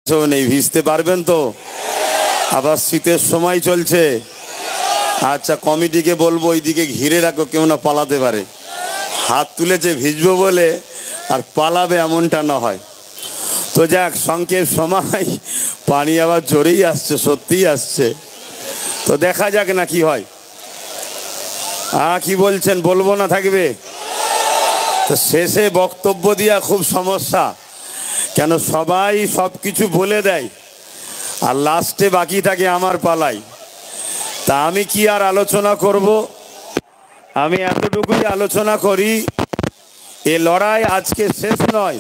নেই, ভিজতে পারবেন তো? আবার শীতের সময় চলছে। আচ্ছা, কমিটিকে বলবো ওইদিকে ঘিরে রাখো, কেউ না পালাতে পারে। হাত তুলেছে ভিজবো বলে আর পালাবে এমনটা না হয়। তো যাক, সংক্ষেপ সময়, পানি আবার জোরেই আসছে, সত্যিই আসছে। তো দেখা যাক না কি হয়। কি বলছেন, বলবো না থাকবে? তো শেষে বক্তব্য দিয়া খুব সমস্যা, কেন সবাই সব কিছু বলে দেয় আর লাস্টে বাকি থাকে আমার পালাই। তা আমি কি আর আলোচনা করব? আমি এতটুকুই আলোচনা করি, এ লড়াই আজকে শেষ নয়,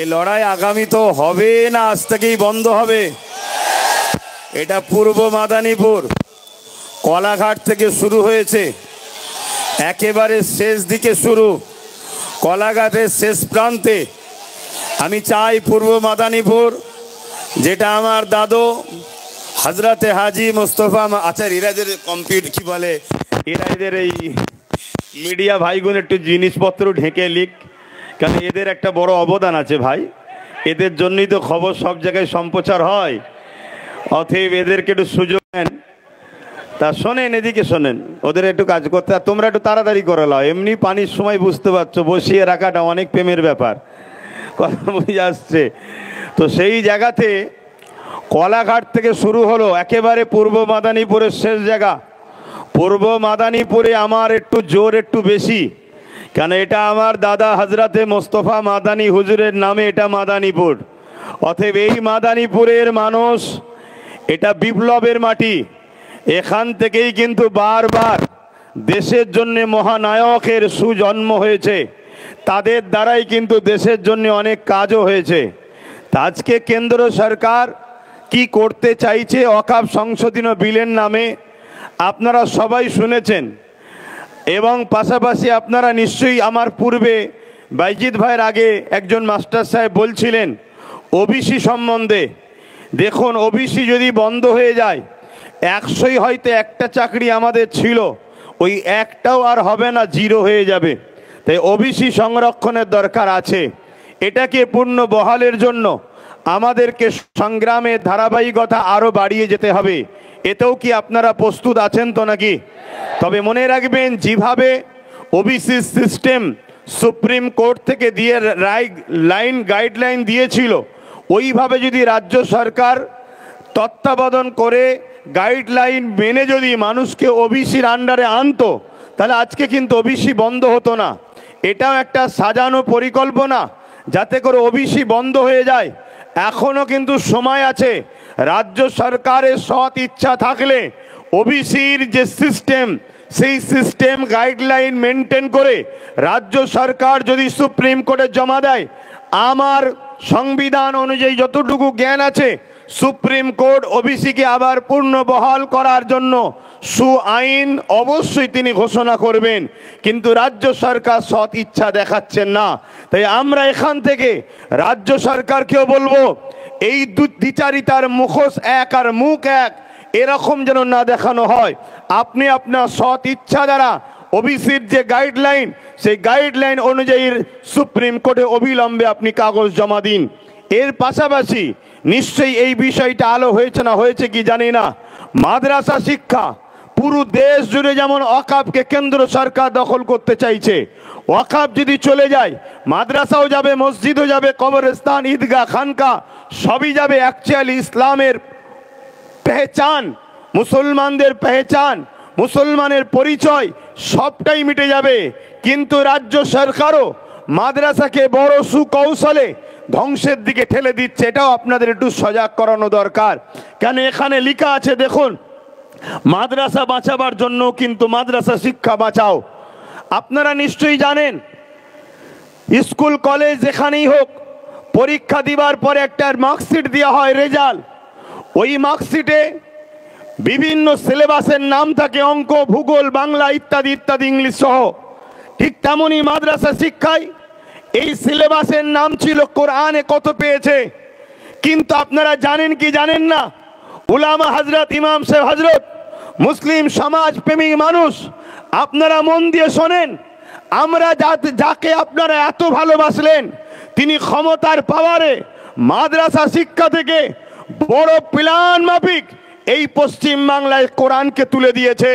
এ লড়াই আগামী তো হবে না, আজ থেকেই বন্ধ হবে। এটা পূর্ব মাদারীপুর কলাঘাট থেকে শুরু হয়েছে, একেবারে শেষ দিকে শুরু, কলাঘাটের শেষ প্রান্তে। আমি চাই পূর্ব মাদারীপুর, যেটা আমার দাদু হজরতে হাজি মুস্তফা, আচ্ছা এরাদের কম্পিউটার কি বলে, এদের এই মিডিয়া ভাইগুলো একটু জিনিসপত্র ঢেকে লিখ, কারণ এদের একটা বড় অবদান আছে ভাই, এদের জন্যই তো খবর সব জায়গায় সম্প্রচার হয়। অতএব এদেরকে একটু সুযোগ দেন। তা শোনেন, এদিকে শোনেন, ওদের একটু কাজ করতে, আর তোমরা একটু তাড়াতাড়ি করে লাও। এমনি পানির সময় বুঝতে পারছো, বসিয়ে রাখাটা অনেক প্রেমের ব্যাপার, কথা বুঝে আসছে। তো সেই জায়গাতে কলাঘাট থেকে শুরু হলো, একেবারে পূর্ব মাদারীপুরের শেষ জায়গা। পূর্ব মাদারীপুরে আমার একটু জোর একটু বেশি, কেন এটা আমার দাদা হজরতে মোস্তফা মাদানী হুজুরের নামে এটা মাদারীপুর। অতএব এই মাদারীপুরের মানুষ, এটা বিপ্লবের মাটি। এখান থেকেই কিন্তু বারবার দেশের জন্য মহানায়কের সুজন্ম হয়েছে, তাদের দ্বারাই কিন্তু দেশের জন্য অনেক কাজও হয়েছে। আজকে কেন্দ্র সরকার কি করতে চাইছে ওয়াকফ সংশোধনী বিলের নামে, আপনারা সবাই শুনেছেন। এবং পাশাপাশি আপনারা নিশ্চয়ই, আমার পূর্বে বাইজিদ ভাইয়ের আগে একজন মাস্টার সাহেব বলছিলেন ওবিসি সম্বন্ধে। দেখুন, ওবিসি যদি বন্ধ হয়ে যায়, 100ই হয়তো একটা চাকরি আমাদের ছিল, ওই একটাও আর হবে না, জিরো হয়ে যাবে। তাই ওবিসি সংরক্ষণের দরকার আছে। এটাকে পূর্ণ বহালের জন্য আমাদেরকে সংগ্রামের ধারাবাহিকতা আরও বাড়িয়ে যেতে হবে। এতেও কি আপনারা প্রস্তুত আছেন তো নাকি? তবে মনে রাখবেন, যেভাবে ওবিসি সিস্টেম সুপ্রিম কোর্ট থেকে দিয়ে গাইডলাইন দিয়েছিল, ওইভাবে যদি রাজ্য সরকার তত্ত্বাবধান করে গাইডলাইন মেনে যদি মানুষকে ওবিসির আন্ডারে আনতো, তাহলে আজকে কিন্তু ওবিসি বন্ধ হতো না। এটাও একটা সাজানো পরিকল্পনা, যাতে করে ওবিসি বন্ধ হয়ে যায়। এখনও কিন্তু সময় আছে। রাজ্য সরকারের সৎ ইচ্ছা থাকলে ওবিসির যে সিস্টেম, সেই সিস্টেম গাইডলাইন মেনটেন করে রাজ্য সরকার যদি সুপ্রিম কোর্টে জমা দেয়, আমার সংবিধান অনুযায়ী যতটুকু জ্ঞান আছে, সুপ্রিম কোর্ট ওবিসিকে আবার পূর্ণ বহাল করার জন্য আইন অবশ্যই তিনি ঘোষণা করবেন। কিন্তু রাজ্য সরকার সৎ ইচ্ছা দেখাচ্ছেন না। তাই আমরা এখান থেকে রাজ্য সরকারকেও বলবো, এই দ্বিচারিতার মুখোশ এক আর মুখ এক, এরকম যেন না দেখানো হয়। আপনি আপনার সৎ ইচ্ছা দ্বারা ওবিসির যে গাইডলাইন, সেই গাইডলাইন অনুযায়ী সুপ্রিম কোর্টে অবিলম্বে আপনি কাগজ জমা দিন। এর পাশাপাশি নিশ্চয়ই এই বিষয়টা আলো হয়েছে না হয়েছে কি জানি না, মাদ্রাসা শিক্ষা পুরো দেশ জুড়ে যেমন ওয়াকফকে কেন্দ্র সরকার দখল করতে চাইছে, ওয়াকফ যদি চলে যায়, মাদ্রাসাও যাবে, মসজিদও যাবে, কবরস্থান, ঈদগাহ, খানকা সবই যাবে। অ্যাকচুয়ালি ইসলামের পেহচান, মুসলমানদের পেহচান, মুসলমানের পরিচয় সবটাই মিটে যাবে। কিন্তু রাজ্য সরকারও মাদ্রাসাকে বড় সুকৌশলে ধ্বংসের দিকে ঠেলে দিচ্ছে। এটাও আপনাদের একটু সজাগ করানো দরকার। কেন এখানে লেখা আছে, দেখুন, মাদ্রাসা বাঁচাবার জন্য কিন্তু মাদ্রাসা শিক্ষা বাঁচাও। আপনারা নিশ্চয়ই জানেন, স্কুল কলেজ যেখানেই হোক, পরীক্ষা দিবার পরে একটা মার্কশিট দেওয়া হয়, রেজাল্ট। ওই মার্কশিটে বিভিন্ন সিলেবাসের নাম থাকে, অঙ্ক, ভূগোল, বাংলা ইত্যাদি ইত্যাদি, ইংলিশ সহ। ঠিক তেমনই মাদ্রাসা শিক্ষায় এই সিলেবাসের নাম ছিল কোরআনে কত পেয়েছে। কিন্তু আপনারা জানেন কি জানেন না, উলামা হজরত, ইমাম সাহেব হজরত, মুসলিম সমাজ প্রেমী মানুষ, আপনারা মন দিয়ে শোনেন, আমরা যাকে আপনারা এত ভালোবাসলেন, তিনি ক্ষমতার পাওয়ারে মাদ্রাসা শিক্ষা থেকে বড় প্ল্যান মাফিক এই পশ্চিম বাংলায় কোরআনকে তুলে দিয়েছে।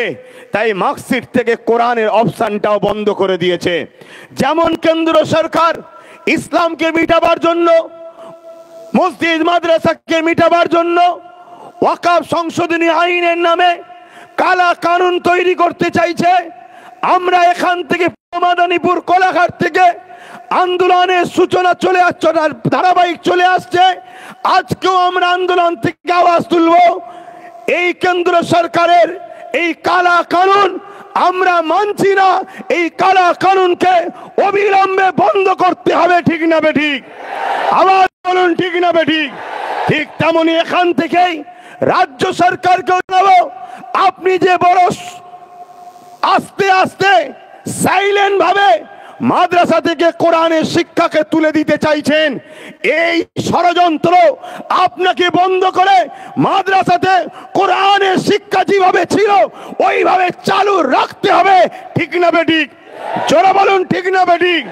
তাই মার্কশিট থেকে কোরআনের অপশনটাও বন্ধ করে দিয়েছে। যেমন কেন্দ্র সরকার ইসলামকে মিটাবার জন্য, মসজিদ মাদ্রাসাকে মিটাবার জন্য ওয়াকফ সংশোধনী আইনের নামে কালা কানুন তৈরি করতে চাইছে, আমরা এখান থেকে মাদারীপুর কোলাঘাট থেকে আন্দোলনের সূচনা চলে আসছে, ধারাবাহিক চলে আসছে। আজকেও আমরা আন্দোলন থেকে আওয়াজ তুলব, এই কেন্দ্র সরকারের এই কালা কানুন আমরা মানছি না। এই কালা কানুনকে অবিলম্বে বন্ধ করতে হবে, ঠিক না বেঠিক? আওয়াজ বলুন, ঠিক না বেঠিক? ঠিক তেমনি এখান থেকেই রাজ্য সরকারকে জানাবো, আপনি যে বড় আস্তে আস্তে সাইলেন্ট ভাবে মাদ্রাসা থেকে কোরআনের শিক্ষাকে তুলে দিতে চাইছেন, এই ষড়যন্ত্র আপনাকে বন্ধ করে মাদ্রাসাতে কোরআনের শিক্ষা যেভাবে ছিল ওইভাবে চালু রাখতে হবে, ঠিক না বেঠিক? জোরে বলুন, ঠিক না বেঠিক?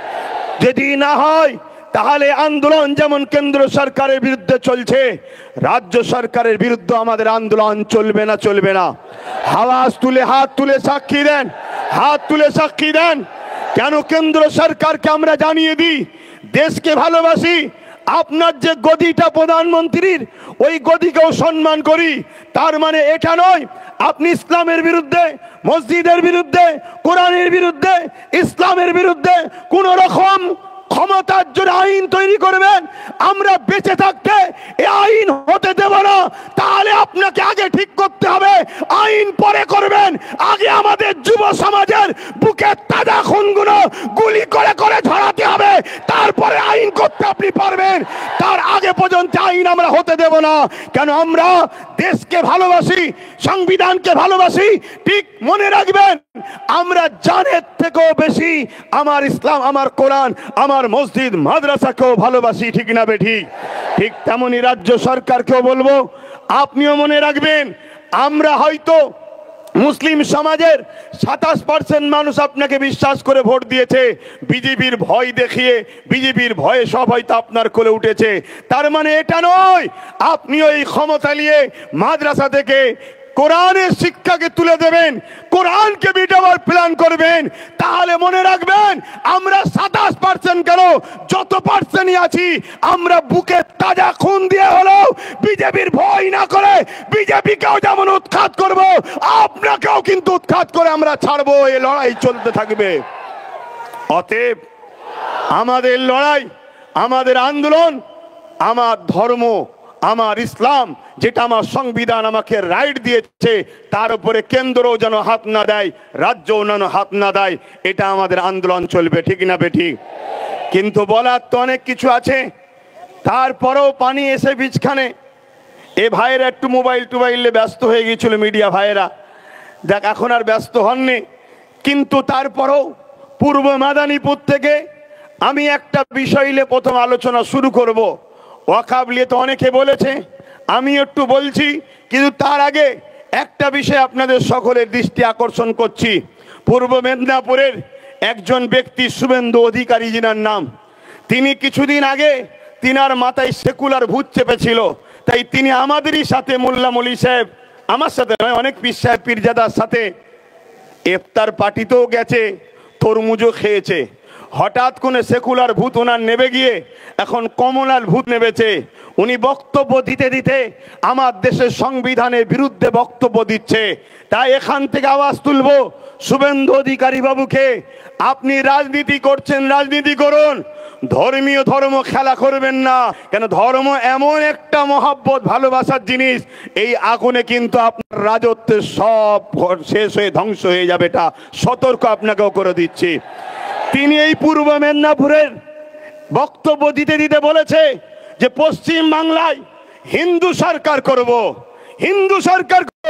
যদি না হয় তাহলে আন্দোলন যেমন কেন্দ্র সরকারের বিরুদ্ধে চলছে, রাজ্য সরকারের বিরুদ্ধে আমাদের আন্দোলন চলবে না, চলবে না। আওয়াজ তুলে হাত তুলে সাক্ষী দেন, হাত তুলে সাক্ষী দেন। কেন কেন্দ্র সরকারকে আমরা জানিয়ে দিই, দেশকে ভালোবাসি, আপনার যে গদিটা প্রধানমন্ত্রীর ওই গদিকেও সম্মান করি। তার মানে এটা নয় আপনি ইসলামের বিরুদ্ধে, মসজিদের বিরুদ্ধে, কোরআনের বিরুদ্ধে, ইসলামের বিরুদ্ধে কোন রকম ক্ষমতার জন্য আইন তৈরি করবেন। আমরা বেঁচে থাকতে এই আইন হতে দেব না। তাহলে আপনাকে আগে ঠিক করতে হবে, আইন পরে করবেন। আগে আমাদের যুব সমাজের বুকে তাজা খুনগুলো গুলি করে করে ঝরাতে হবে, তারপরে আইন করতে আপনি পারবেন। তার আগে পর্যন্ত আইন আমরা হতে দেব না। কেন আমরা দেশকে ভালোবাসি, সংবিধানকে ভালোবাসি। ঠিক মনে রাখবেন, আমরা জানের থেকেও বেশি আমার ইসলাম, আমার কোরআন, আমার মসজিদ মাদ্রাসাকেও ভালোবাসি, ঠিক না বেঠিক? ঠিক তেমনি রাজ্য সরকারকেও বলবো, আপনিও মনে রাখবেন, আমরা হয়তো মুসলিম সমাজের 27% মানুষ আপনাকে বিশ্বাস করে ভোট দিয়েছে, বিজেপির ভয় দেখিয়ে, বিজেপির ভয়ে সব হয়তো আপনার কোলে উঠেছে। তার মানে এটা নয় আপনিও এই ক্ষমতা নিয়ে মাদ্রাসা থেকে কোরআনের শিক্ষাকে তুলে দেবেন, কোরআনকে মিটাবার প্ল্যান করবেন। তাহলে মনে রাখবেন, আমরা 27% কেন, যত পার্সেন্টই আছি, আমরা বুকে তাজা খুন দিয়ে হলেও বিজেপির ভয় না করে বিজেপিকেও যেমন উৎখাত করব, আপনাকেও কিন্তু উৎখাত করে আমরা ছাড়বো। এই লড়াই চলতে থাকবে। অতএব আমাদের লড়াই, আমাদের আন্দোলন, আমার ধর্ম, আমার ইসলাম, যেটা আমার সংবিধান আমাকে রাইট দিয়েছে, তার উপরে কেন্দ্রও যেন হাত না দেয়, রাজ্যও যেন হাত না দেয়। এটা আমাদের আন্দোলন চলবে, ঠিক না বেঠিক? কিন্তু বলার তো অনেক কিছু আছে, তারপরেও পানি এসে বীজখানে। এ ভাইয়েরা একটু মোবাইল টোবাইলে ব্যস্ত হয়ে গিয়েছিল, মিডিয়া ভাইয়েরা, দেখ এখন আর ব্যস্ত হননি। কিন্তু তারপরেও পূর্ব মেদিনীপুর থেকে আমি একটা বিষয় নিয়ে প্রথম আলোচনা শুরু করব। ওয়াকফ নিয়ে তো অনেকে বলেছে, আমি একটু বলছি, কিন্তু তার আগে একটা বিষয় আপনাদের সকলের দৃষ্টি আকর্ষণ করছি। পূর্ব মেদিনীপুরের একজন ব্যক্তি শুভেন্দু অধিকারী জিনার নাম, তিনি কিছুদিন আগে তিনার মাথায় সেকুলার ভূত চেপেছিল। তাই তিনি আমাদেরই সাথে, মোল্লা মলি সাহেব, আমার সাথে নয়, অনেক পীর সাহেব পীরজাদার সাথে ইফতার পার্টিতেও গেছে, তরমুজও খেয়েছে। হঠাৎ করে সেকুলার ভূত ওনার নেবে গিয়ে এখন কমলার ভূত নেবেছে। উনি বক্তব্য দিতে দিতে আমার দেশের সংবিধানের বিরুদ্ধে বক্তব্য দিচ্ছে। তাই এখান থেকে আওয়াজ তুলবো, শুভেন্দু অধিকারী বাবুকে, আপনি রাজনীতি করছেন, রাজনীতি করুন, ধর্মীয় ধর্ম খেলা করবেন না। কেন ধর্ম এমন একটা মহব্বত, ভালোবাসার জিনিস, এই আগুনে কিন্তু আপনার রাজত্বের সব শেষ হয়ে ধ্বংস হয়ে যাবে। এটা সতর্ক আপনাকেও করে দিচ্ছি। তিনি এই পূর্ব মেদিনীপুরের বক্তব্য দিতে দিতে বলেছে যে পশ্চিম বাংলায় হিন্দু সরকার করব, হিন্দু সরকার করব।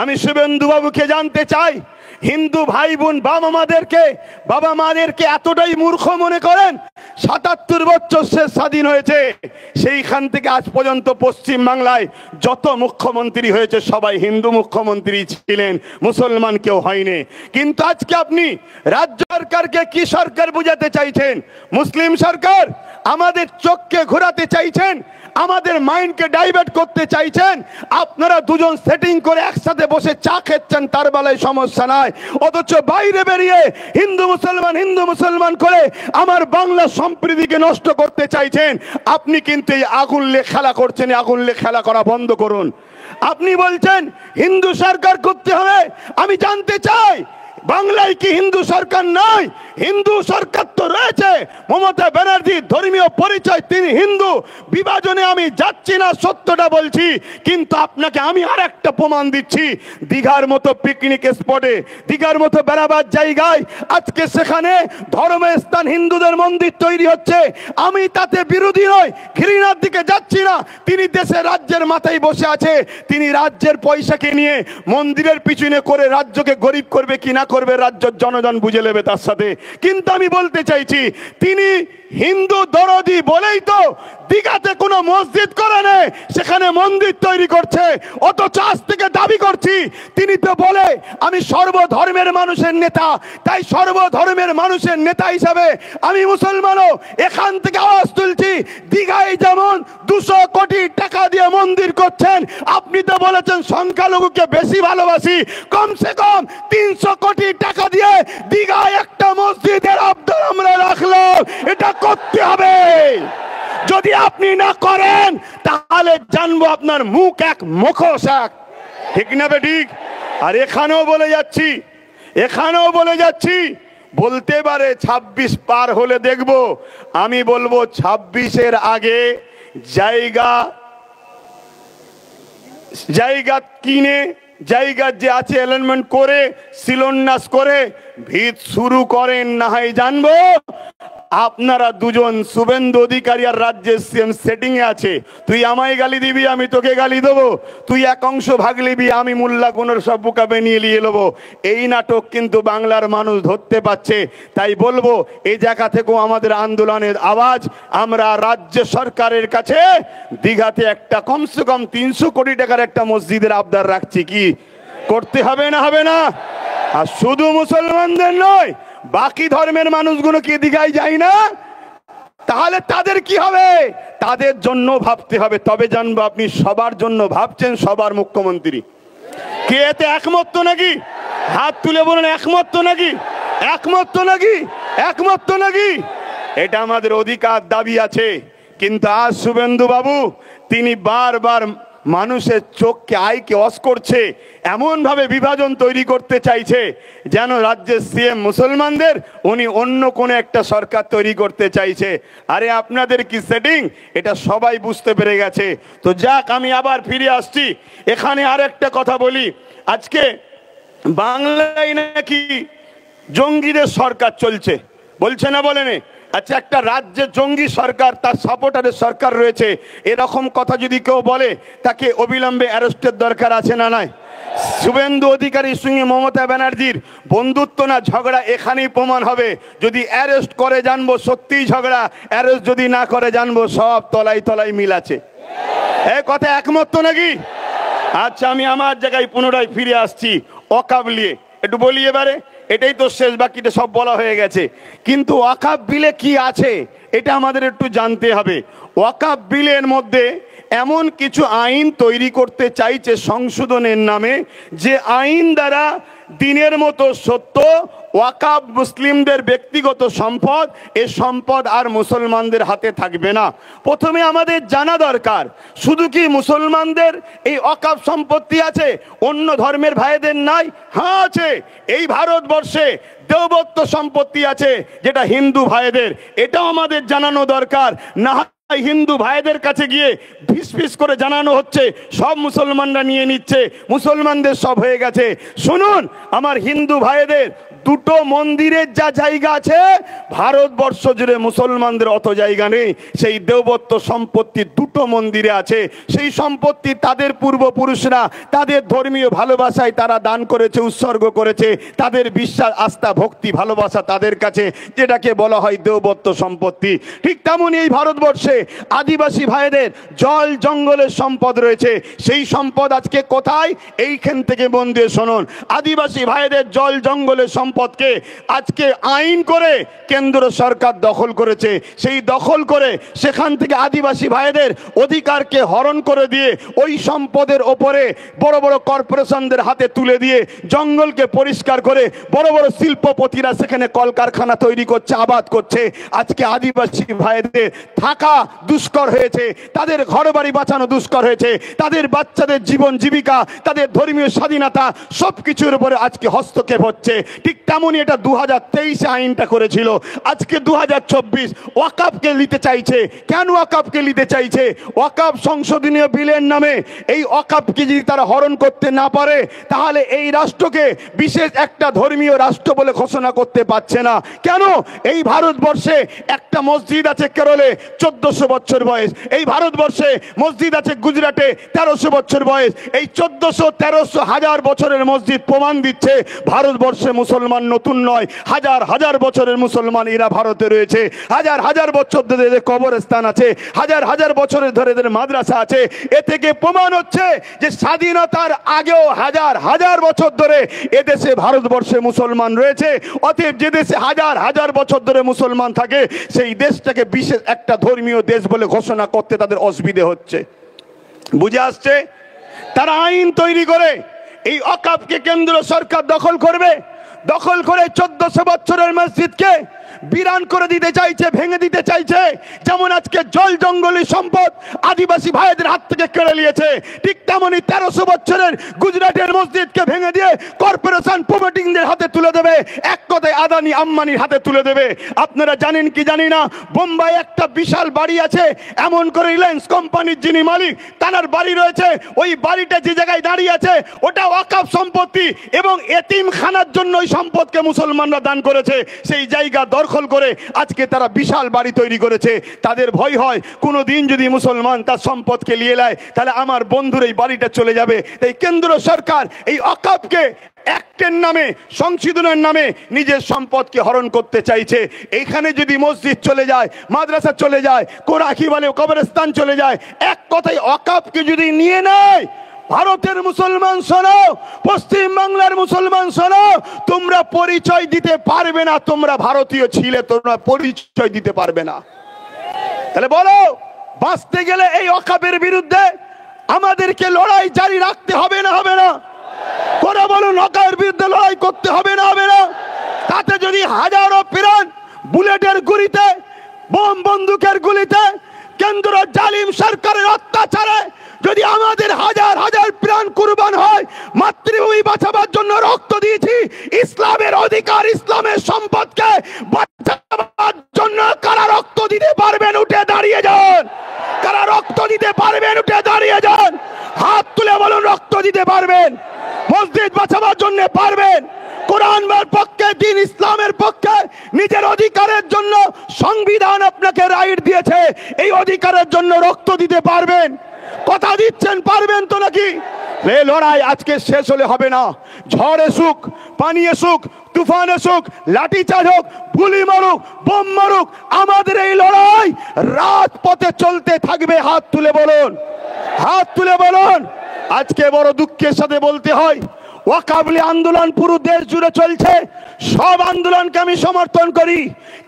আমি শুভেন্দু বাবুকে জানতে চাই, হিন্দু ভাই বোন বাবা মাদেরকে এতটাই মূর্খ মনে করেন। ৭৭ বছর সে স্বাধীন হয়েছে, সেইখান থেকে আজ পর্যন্ত পশ্চিম বাংলায় যত মুখ্যমন্ত্রী হয়েছে সবাই হিন্দু মুখ্যমন্ত্রী ছিলেন, মুসলমান কেউ হয়নি। কিন্তু আজকে আপনি রাজ্য সরকারকে কি সরকার বুঝাতে চাইছেন? মুসলিম সরকার। আমাদের চোখকে ঘোরাতে চাইছেন, আমাদের মাইন্ডকে ডাইভার্ট করতে চাইছেন। আপনারা দুজন সেটিং করে একসাথে বসে চা খেচ্ছেন, তার বেলায় সমস্যা নাই, অথচ বাইরে বেরিয়ে হিন্দু মুসলমান করে আমার বাংলা সম্প্রীতিকে নষ্ট করতে চাইছেন। আপনি কিন্তু এই আগুন নিয়ে খেলা করছেন, আগুন নিয়ে খেলা করা বন্ধ করুন। আপনি বলছেন হিন্দু সরকার করতে হবে, আমি জানতে চাই বাংলায় কি হিন্দু সরকার নাই? হিন্দু সরকার তো রয়েছে। মমতা ব্যানার্জির ধর্মীয় পরিচয়, তিনি হিন্দু। বিভাজনে আমি যাচ্ছি না, সত্যটা বলছি। কিন্তু আপনাকে আমি আর একটা প্রমাণ দিচ্ছি। দীঘার মতো পিকনিক স্পটে, দীঘার মতো বেড়াবার জায়গায় আজকে সেখানে ধর্মের স্থান হিন্দুদের মন্দির তৈরি হচ্ছে। আমি তাতে বিরোধী নই, ঘৃণার দিকে যাচ্ছি না। তিনি দেশের রাজ্যের মাথায় বসে আছে, তিনি রাজ্যের পয়সাকে নিয়ে মন্দিরের পিছনে করে রাজ্যকে গরিব করবে কি না করবে রাজ্যের জনগণ বুঝে নেবে তার সাথে। কিন্তু আমি বলতে চাইছি, তিনি হিন্দু দরদি বলেই তো দীঘাতে কোনো মসজিদ করে নেই, সেখানে মন্দির তৈরি করছে। অথচ আজ থেকে দাবি করছি, তিনি তো বলে আমি সর্বধর্মের মানুষের নেতা, তাই সর্বধর্মের মানুষের নেতা হিসাবে আমি মুসলমানও এখান থেকে আওয়াজ তুলছি। দীঘায় যেমন 200 কোটি টাকা দিয়ে মন্দির করছেন, আপনি তো বলেছেন সংখ্যালঘুকে বেশি ভালোবাসি, কমসে কম 300 কোটি টাকা দিয়ে দীঘায় একটা মসজিদের আবদার আমরা রাখলাম। এটা করতে হবে। যদি আপনি না করেন তাহলে জানবো আপনার মুখ এক মুখোশ এক, ঠিক না বেঠিক? আর এখানেও বলে যাচ্ছি বলতে পারে 26 পার হলে দেখব। আমি বলবো 26-এর আগে জায়গা কিনে, জায়গার যে আছে অ্যালাইনমেন্ট করে, শিলান্যাস করে ভিত শুরু করেন, না হয় জানবো আপনারা দুজন শুভেন্দু অধিকারী আর রাজ্যের সিএম সেটিং এ আছে। তুই আমায় গালি দিবি, আমি তোকে গালি দেবো, তুই এক অংশ ভাগ নিবি, আমি মোল্লা কোনোর সব বুকাবে নিয়ে নেবো। এই নাটক কিন্তু বাংলার মানুষ ধরতে পারছে। তাই বলবো এই জায়গা থেকেও আমাদের আন্দোলনের আওয়াজ আমরা রাজ্য সরকারের কাছে দীঘাতে একটা কমসে কম 300 কোটি টাকার একটা মসজিদের আবদার রাখছি। কি করতে হবে না হবে না? আর শুধু মুসলমানদের নয়, বাকি ধর্মের মানুষগুলো কি দীঘায় যায় না? তাহলে তাদের কি হবে? তাদের জন্য ভাবতে হবে। তবে জানবো আপনি সবার জন্য ভাবছেন, সবার মুখ্যমন্ত্রী। কে এতে একমত তো নাকি? হাত তুলে বলুন একমত তো নাকি? একমত তো নাকি? একমত তো নাকি? এটা আমাদের অধিকার, দাবি আছে। কিন্তু আজ শুভেন্দু বাবু তিনি বারবার মানুষের চোখকে আইকে অস করছে, এমন ভাবে বিভাজন তৈরি করতে চাইছে যেন রাজ্যের সিএম মুসলমানদের, উনি অন্য কোন একটা সরকার তৈরি করতে চাইছে। আরে আপনাদের কি সেটিং, এটা সবাই বুঝতে পেরে গেছে। তো যাক, আমি আবার ফিরে আসছি। এখানে আর একটা কথা বলি, আজকে বাংলায় নাকি জঙ্গিদের সরকার চলছে, বলছে না বলেনি? আচ্ছা, একটা রাজ্যে জঙ্গি সরকার, তার সাপোর্টারের সরকার রয়েছে, এরকম কথা যদি কেউ বলে তাকে অবিলম্বে অ্যারেস্টের দরকার আছে না নাই? শুভেন্দু অধিকারীর সঙ্গে মমতা ব্যানার্জির বন্ধুত্ব না ঝগড়া এখানেই প্রমাণ হবে। যদি অ্যারেস্ট করে জানবো সত্যিই ঝগড়া, অ্যারেস্ট যদি না করে জানবো সব তলায় তলায় মিল আছে। এ কথা একমত তো নাকি? আচ্ছা, আমি আমার জায়গায় পুনরায় ফিরে আসছি। ওয়াকফ নিয়ে একটু বলি এবারে, এটাই তো শেষ, বাকিটা সব বলা হয়ে গেছে। কিন্তু ওয়াকফ বিলে কি আছে এটা আমাদের একটু জানতে হবে। ওয়াকফ বিলের মধ্যে এমন কিছু আইন তৈরি করতে চাইছে সংশোধনের নামে, যে আইন দ্বারা দিনের মতো সত্য ওয়াকফ মুসলিমদের ব্যক্তিগত সম্পদ, এ সম্পদ আর মুসলমানদের হাতে থাকবে না। প্রথমে আমাদের জানা দরকার, শুধু কি মুসলমানদের এই ওয়াকফ সম্পত্তি আছে, অন্য ধর্মের ভাইদের নাই? হ্যাঁ আছে। এই ভারতবর্ষে দেবত্ব সম্পত্তি আছে যেটা হিন্দু ভাইদের, এটাও আমাদের জানানো দরকার। না হিন্দু ভাইদের কাছে গিয়ে ফিস করে জানানো হচ্ছে সব মুসলমানরা নিয়ে নিচ্ছে, মুসলমানদের সব হয়ে গেছে। শুনুন আমার হিন্দু ভাইদের দুটো মন্দিরের যা জায়গা আছে ভারতবর্ষ জুড়ে মুসলমানদের অত জায়গা নেই। সেই দেবত্ব সম্পত্তি দুটো মন্দিরে আছে। সেই সম্পত্তি তাদের পূর্বপুরুষরা তাদের ধর্মীয় ভালোবাসায় তারা দান করেছে, উৎসর্গ করেছে। তাদের বিশ্বাস, আস্থা, ভক্তি, ভালোবাসা তাদের কাছে, যেটাকে বলা হয় দেবত্ব সম্পত্তি। ঠিক তেমনই এই ভারতবর্ষে আদিবাসী ভাইদের জল জঙ্গলের সম্পদ রয়েছে। সেই সম্পদ আজকে কোথায়? এইখান থেকে মন দিয়ে শুনুন। আদিবাসী ভাইদের জল জঙ্গলের সম্পদকে আজকে আইন করে কেন্দ্র সরকার দখল করেছে। সেই দখল করে সেখান থেকে আদিবাসী ভাইদের অধিকারকে হরণ করে দিয়ে ওই সম্পদের ওপরে বড় বড় কর্পোরেশনদের হাতে তুলে দিয়ে জঙ্গলকে পরিষ্কার করে বড় বড় শিল্পপতিরা সেখানে কলকারখানা তৈরি করছে, আবাদ করছে। আজকে আদিবাসী ভাইদের থাকা দুষ্কর হয়েছে, তাদের ঘর বাড়ি বাঁচানো দুষ্কর হয়েছে, তাদের বাচ্চাদের জীবন জীবিকা, তাদের ধর্মীয় স্বাধীনতা সবকিছুর উপরে আজকে হস্তক্ষেপ হচ্ছে। ঠিক তেমনই এটা 2023 আইনটা করেছিল। আজকে 2024 ওয়াকাফকে নিতে চাইছে। কেন ওয়াকাফকে নিতে চাইছে? ওয়াকাফ সংশোধনীয় বিলের নামে এই ওয়াকাফকে যদি তারা হরণ করতে না পারে তাহলে এই রাষ্ট্রকে বিশেষ একটা ধর্মীয় রাষ্ট্র বলে ঘোষণা করতে পারছে না। কেন? এই ভারতবর্ষে একটা মসজিদ আছে কেরলে 1400 বছর বয়স, এই ভারতবর্ষে মসজিদ আছে গুজরাটে 1300 বছর বয়স। এই 1400, 1300, 1000 বছরের মসজিদ প্রমাণ দিচ্ছে ভারতবর্ষে মুসলমান নতুন নয়। হাজার হাজার বছরের মুসলমান এরা ভারতে রয়েছে। হাজার হাজার বছর ধরে এদের কবরস্থান আছে, হাজার হাজার বছরের ধরে এদের মাদ্রাসা আছে। এ থেকে প্রমাণ হচ্ছে যে স্বাধীনতার আগেও হাজার হাজার বছর ধরে এদেশে ভারতবর্ষে মুসলমান রয়েছে। অতএব যে দেশে হাজার হাজার বছর ধরে মুসলমান থাকে সেই দেশটাকে বিশেষ একটা ধর্মীয় দেশ বলে ঘোষণা করতে তাদের অসুবিধে হচ্ছে। বুঝে আসছে? তারা আইন তৈরি করে এই ওয়াকাফকে কেন্দ্র সরকার দখল করবে। দখল করে 1400 বছরের মসজিদকে বিরান করে দিতে চাইছে, ভেঙে দিতে চাইছে। যেমন আজকে জল জঙ্গলি সম্পদ আদিবাসী ভাইদের হাত থেকে কেড়ে নিয়েছে, ঠিক তেমনি 1300 বছরের গুজরাটের মসজিদকে ভেঙে দিয়ে কর্পোরেশন প্রমোটিংদের হাতে তুলে দেবে। এক কথায় আদানি আম্বানির হাতে তুলে দেবে। আপনারা জানেন কি জানি না, বোম্বাই একটা বিশাল বাড়ি আছে, এমন করে রিলায়েন্স কোম্পানির যিনি মালিক তার বাড়ি রয়েছে। ওই বাড়িটা যে জায়গায় দাঁড়িয়ে আছে ওটা ওয়াকাফ সম্পত্তি এবং এতিমখানার জন্য ওই সম্পদকে মুসলমানরা দান করেছে। সেই জায়গা দখল করে আজকে তারা বিশাল বাড়ি তৈরি করেছে। তাদের ভয় হয় কোনো দিন যদি মুসলমান তার সম্পদকে নিয়ে নেয় তাহলে আমার বন্ধুর এই বাড়িটা চলে যাবে। তাই কেন্দ্র সরকার এই ওয়াকাফকে অ্যাক্টের নামে, সংশোধনের নামে নিজের সম্পদকে হরণ করতে চাইছে। এইখানে যদি মসজিদ চলে যায়, মাদ্রাসা চলে যায়, কোরআন বলে কবরস্থান চলে যায়, এক কথায় ওয়াকাফকে যদি নিয়ে নেয়, ভারতের মুসলমান শোনো, পশ্চিম বাংলার মুসলমান শোনো, তোমরা পরিচয় দিতে পারবে না তোমরা ভারতীয় ছিলে, তোমরা পরিচয় দিতে পারবে না। তাহলে বলো, বাঁচতে গেলে এই ওয়াকাফের বিরুদ্ধে আমাদেরকে লড়াই জারি রাখতে হবে না হবে না? করে বলুন, ওয়াকাফের বিরুদ্ধে লড়াই করতে হবে না হবে না? তাতে যদি হাজারো প্রাণ বুলেটের গুলিতে, বোম বন্দুকের গুলিতে, কেন্দ্র জালিম সরকারের অত্যাচারে যদি আমাদের হাজার হাজার প্রাণ কুরবান হয়, মাতৃভূমি বাঁচাবার জন্য রক্ত দিয়েছি, ইসলামের অধিকার, ইসলামের সম্পদকে বাঁচাবার জন্য কারা রক্ত দিতে পারবেন উঠে দাঁড়িয়ে যান। কারা রক্ত দিতে পারবেন উঠে দাঁড়িয়ে যান। হাত তুলে বলুন রক্ত দিতে পারবেন। মসজিদ বাঁচাবার জন্য পারবেন। কোরআনের পক্ষে, দিন ইসলামের পক্ষে, নিজের অধিকারের জন্য সংবিধান আপনাকে রাইট দিয়েছে, এই অধিকারের জন্য রক্ত দিতে পারবেন। কথা দিচ্ছেন পারবেন তো নাকি? এই লড়াই আজকে শেষ হলে হবে না। ঝড় এসুক, পানি এসুক, তুফান এসুক, লাঠি চার্জ হোক, গুলি মারুক, বোম মারুক, আমাদের এই লড়াই রাজপথে চলতে থাকবে। হাত তুলে বলুন, হাত তুলে বলুন। আজকে বড় দুঃখের সাথে বলতে হয়, ওয়াকাফ আন্দোলন পুরো দেশ জুড়ে চলছে। সব আন্দোলনকে আমি সমর্থন করি,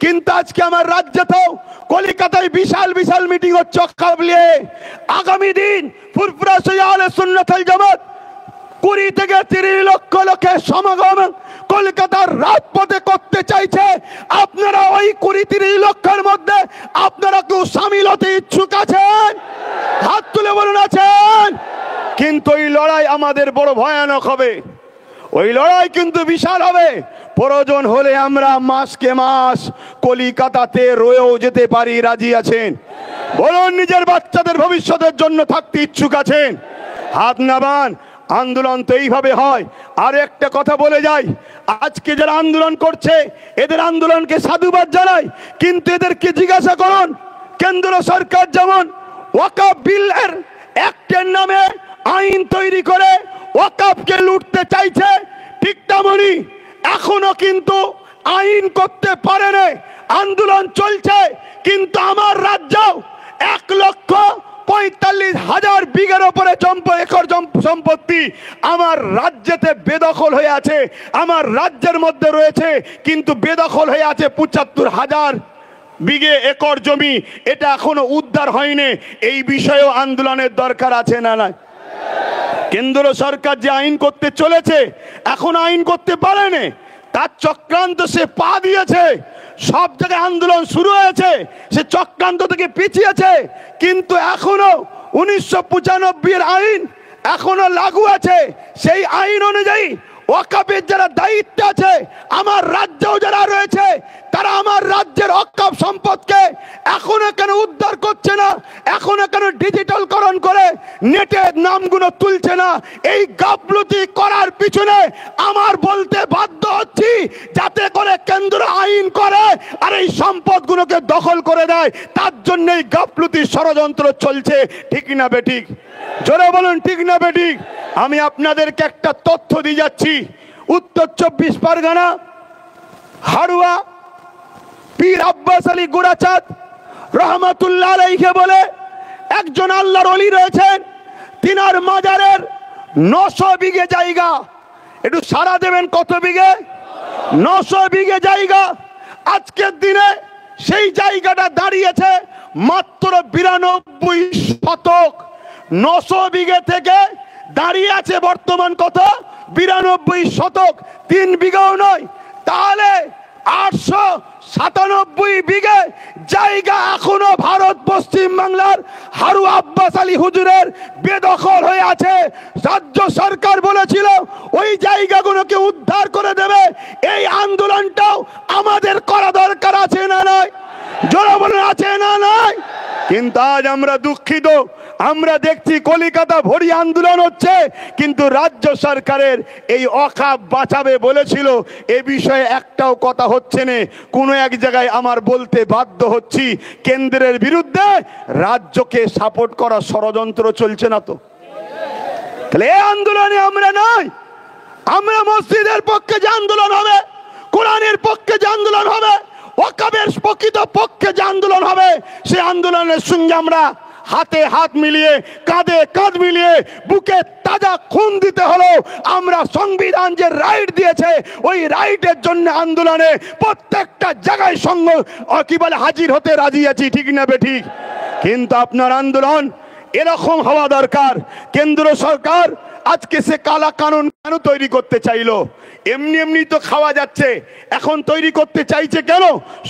কিন্তু আজকে আমার রাজ্যেতেও কলকাতায় বিশাল বিশাল মিটিং হচ্ছে ওয়াকাফ নিয়ে। আগামী দিন ফুরফুরা আহলে সুন্নাত ওয়াল জামাত 20 থেকে 30 লক্ষ লোকের সমাগম কলকাতার রাজপথে করতে চাইছে। আপনারা ওই 20-30 লক্ষের মধ্যে আপনারা কেউ সামিল হতে ইচ্ছুক আছেন? হাত তুলে বলুন আছেন। কিন্তু এই লড়াই আমাদের বড় ভয়ানক হবে, ওই লড়াই কিন্তু বিশাল হবে। প্রয়োজন হলে আমরা মাসকে মাস কলিকাতাতে রয়েও যেতে পারি, রাজি আছেন? বলুন নিজের বাচ্চাদের ভবিষ্যতের জন্য থাকতে ইচ্ছুক আছেন? হাত নামান। আন্দোলন তো এইভাবে হয়। আর একটা কথা বলে যাই, আজকে যারা আন্দোলন করছে এদের আন্দোলনকে সাধুবাদ জানাই, কিন্তু এদেরকে জিজ্ঞাসা করুন কেন্দ্র সরকার যেমন ওয়াকফ বিলের অ্যাক্টের নামে আইন তৈরি করে ওয়াকফকে লুটতে চাইছে, ঠিক তেমনি এখনো কিন্তু আইন করতে পারেনি, আন্দোলন চলছে। কিন্তু আমার রাজ্য 1,45,000 বিঘের উপরে একর সম্পত্তি আমার রাজ্যেতে বেদখল হয়ে আছে, আমার রাজ্যের মধ্যে রয়েছে, কিন্তু বেদখল হয়ে আছে 75,000 বিঘে একর জমি। এটা এখনো উদ্ধার হয়নি। এই বিষয়েও আন্দোলনের দরকার আছে না নাই? কেন্দ্র সরকার যে আইন করতে চলেছে এখন আইন করতে পারেনি, তার চক্রান্ত সে পা দিয়েছে, সব জায়গায় আন্দোলন শুরু হয়েছে, সে চক্রান্ত থেকে পিছিয়েছে। কিন্তু এখনো 1995 আইন এখনো লাগু আছে। সেই আইন অনুযায়ী ওয়াকফের যারা দায়িত্বে আছে আমার রাজ্যেও যারা রয়েছে তারা আমার রাজ্যের ওয়াকফ সম্পদকে এখনো কেন উদ্ধার করছে না, এখনো কেন ডিজিটালকরণ করে নেটের নামগুলো তুলছে না? এই গাফলতি করার পিছনে আমার বলতে বাধ্য হচ্ছি, যাতে করে কেন্দ্র আইন করে আর এই সম্পদগুলোকে দখল করে দেয়। তার জন্য এই গাফলতি ষড়যন্ত্র চলছে, ঠিক না বেঠিক? জোরে বলুন ঠিক না বেঠিক? আমি আপনাদেরকে একটা তথ্য দিয়ে যাচ্ছি। উত্তর 24 পরগনা হারুয়া পীর আব্বাস আলী গুরাচাঁদ রহমাতুল্লাহ আলাইহি বলে একজন আল্লাহর ওলি রয়েছেন, তিনার মাজারের 900 বিঘে জায়গা। একটু সারা দেবেন, কত বিঘে? 900 বিঘে জায়গা। আজকের দিনে সেই জায়গাটা দাঁড়িয়েছে মাত্র 92 শতক। 900 বিঘে থেকে দাঁড়িয়ে আছে বর্তমান কত? 92 শতক, 3 বিঘাও নয়। তাহলে 897 বিঘে জায়গা এখনো ভারত পশ্চিম বাংলার হারু আব্বাস আলী হুজুরের বেদখল হয়ে আছে। রাজ্য সরকার বলেছিল ওই জায়গাগুলোকে উদ্ধার করে দেবে। এই আন্দোলনটাও আমাদের করা দরকার আছে না নয়? জোরে বলুন, আছে না নয়? কিন্তু আজ আমরা দুঃখিত, আমরা দেখছি কলিকাতা ভরি আন্দোলন হচ্ছে, কিন্তু রাজ্য সরকারের এই ওয়াকফ বাঁচাবে বলেছিল, এ বিষয়ে একটাও কথা হচ্ছে না। কোনো এক জায়গায় আমার বলতে বাধ্য হচ্ছি, কেন্দ্রের বিরুদ্ধে রাজ্যকে সাপোর্ট করা ষড়যন্ত্র চলছে না তো? তাহলে এই আন্দোলনে আমরা নয়, আমরা মসজিদের পক্ষে যে আন্দোলন হবে, কোরআনের পক্ষে যে আন্দোলন হবে, ওয়াকফের প্রকৃত পক্ষে যে আন্দোলন হবে, সে আন্দোলনের সঙ্গে আমরা হাতে হাত মিলিয়ে, কাঁধে কাঁধ মিলিয়ে, বুকে তাজা খুন দিতে হলো। আমরা সংবিধান যে রাইট দিয়েছে ওই রাইটের জন্য আন্দোলনে প্রত্যেকটা জায়গায় সঙ্গ কি বলে হাজির হতে রাজি আছি, ঠিক না বেঠিক? কিন্তু আপনার আন্দোলন এরকম হওয়া দরকার। কেন্দ্র সরকার আজকে সে কালা কানুন কেন তৈরি করতে চাইলো? এমনি এমনি তো খাওয়া যাচ্ছে, এখন তৈরি করতে চাইছে কেন?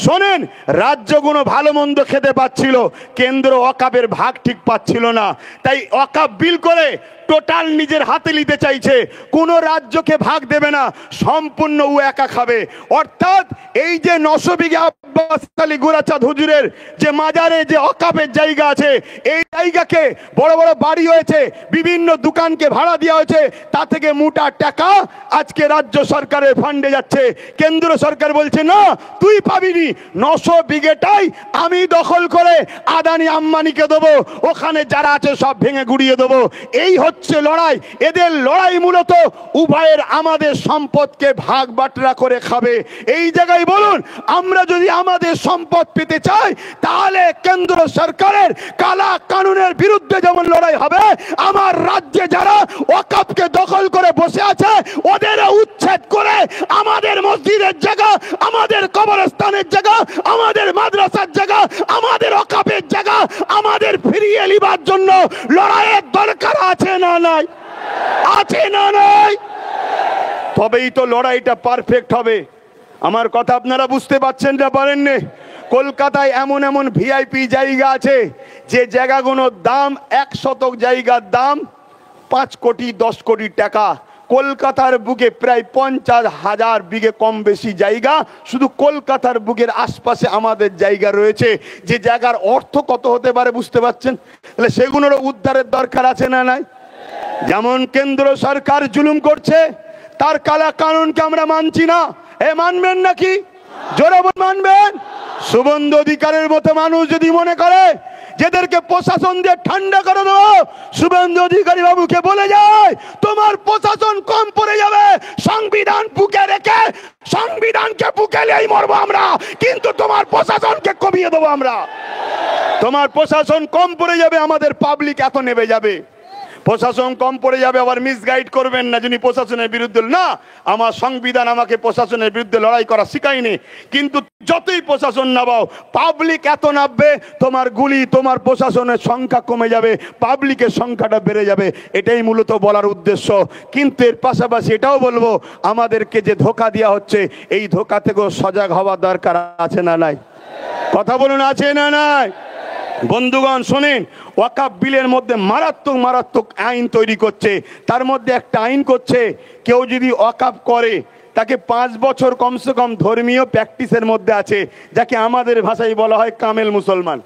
শোনেন, রাজ্যগুলো ভালো মন্দ খেতে পাচ্ছিল, কেন্দ্র ওয়াকফের ভাগ ঠিক পাচ্ছিল না, তাই ওয়াকফ বিল করে টোটাল নিজের হাতে নিতে চাইছে। কোন রাজ্যকে ভাগ দেবে না, সম্পূর্ণ ও একা খাবে। অর্থাৎ এই যে 900 বিঘা আব্বাস আলী গুরাচাঁদ হুজুরের যে মাজারে যে ওয়াকফের জায়গা আছে, এই জায়গাকে বড় বড় বাড়ি হয়েছে, বিভিন্ন দোকানকে ভাড়া দেওয়া হয়েছে, তা থেকে মোটা টাকা আজকে রাজ্য সরকারের ফান্ডে যাচ্ছে। কেন্দ্র সরকার বলছে না, তুই পাবিনি, 900 বিঘেটাই আমি দখল করে আদানি আম্বানিকে দেবো, ওখানে যারা আছে সব ভেঙে গুড়িয়ে দেবো। এই হচ্ছে লড়াই। এদের লড়াই মূলত উভয়ের আমাদের সম্পদকে ভাগ বাটরা করে খাবে। এই জায়গায় বলুন, আমরা যদি আমাদের সম্পদ পেতে চাই তাহলে কেন্দ্র সরকারের কালা কানুনের বিরুদ্ধে যেমন লড়াই হবে, আমার রাজ্যে যারা ওয়াকফকে দখল করে বসে আছে ওদের উচ্ছেদ করে আমাদের মসজিদের জায়গা, আমাদের কবরস্থানের জায়গা, আমাদের মাদ্রাসার জায়গা, আমাদের ওয়াকফের জায়গা আমাদের ফিরিয়ে নেবার জন্য লড়াইয়ের দরকার আছে না নাই? আছে না নাই? তবেই তো লড়াইটা পারফেক্ট হবে। আমার কথা আপনারা বুঝতে পারছেন না পারেননি? কলকাতায় এমন এমন ভিআইপি জায়গা আছে যে জায়গাগুলোর দাম 1 শতক জায়গার দাম 5 কোটি 10 কোটি টাকা। কলকাতার বুকে প্রায় 50,000 বিঘে কম বেশি জায়গা শুধু কলকাতার বুকের আশপাশে আমাদের জায়গা রয়েছে, যে জায়গার অর্থ কত হতে পারে বুঝতে পারছেন? তাহলে সেগুলোরও উদ্ধারের দরকার আছে না নাই? যেমন কেন্দ্র সরকার জুলুম করছে, তার কালা কানুনকে আমরা মানছি না। এ মানবেন নাকি? জোরে বল মানবেন? শুভেন্দু অধিকারীর মতো মানুষ যদি মনে করে যেদেরকে প্রশাসন দিয়ে ঠান্ডা করে দেবো, শুভেন্দু অধিকারী বাবুকে বলে যায় তোমার প্রশাসন কম পড়ে যাবে, সংবিধান বুকে রেখে সংবিধানকে বুকে নিয়েই মরবো আমরা, কিন্তু তোমার প্রশাসনকে কমিয়ে দেবো আমরা। তোমার প্রশাসন কম পড়ে যাবে, আমাদের পাবলিক এত নেমে যাবে। প্রশাসন কম পড়ে যাবে, আবার মিসগাইড করবেন না যিনি প্রশাসনের বিরুদ্ধে। না, আমার সংবিধান আমাকে প্রশাসনের বিরুদ্ধে লড়াই করা শিখায়নি, কিন্তু যতই প্রশাসন নামাও পাবলিক এত নামবে, তোমার গুলি তোমার প্রশাসনের সংখ্যা কমে যাবে, পাবলিকের সংখ্যাটা বেড়ে যাবে। এটাই মূলত বলার উদ্দেশ্য। কিন্তু এর পাশাপাশি এটাও বলবো, আমাদেরকে যে ধোঁকা দেওয়া হচ্ছে, এই ধোঁকা থেকেও সজাগ হওয়া দরকার আছে না নাই? কথা বলুন, আছে না নাই? বন্ধুগণ শোনেন, ওয়াকাফ বিলের মধ্যে মারাত্মক মারাত্মক আইন তৈরি করছে। তার মধ্যে একটা আইন করছে, কেউ যদি ওয়াকাফ করে তাকে 5 বছর কমসে কম ধর্মীয় প্র্যাকটিসের মধ্যে আছে, যাকে আমাদের ভাষায় বলা হয় কামেল মুসলমান।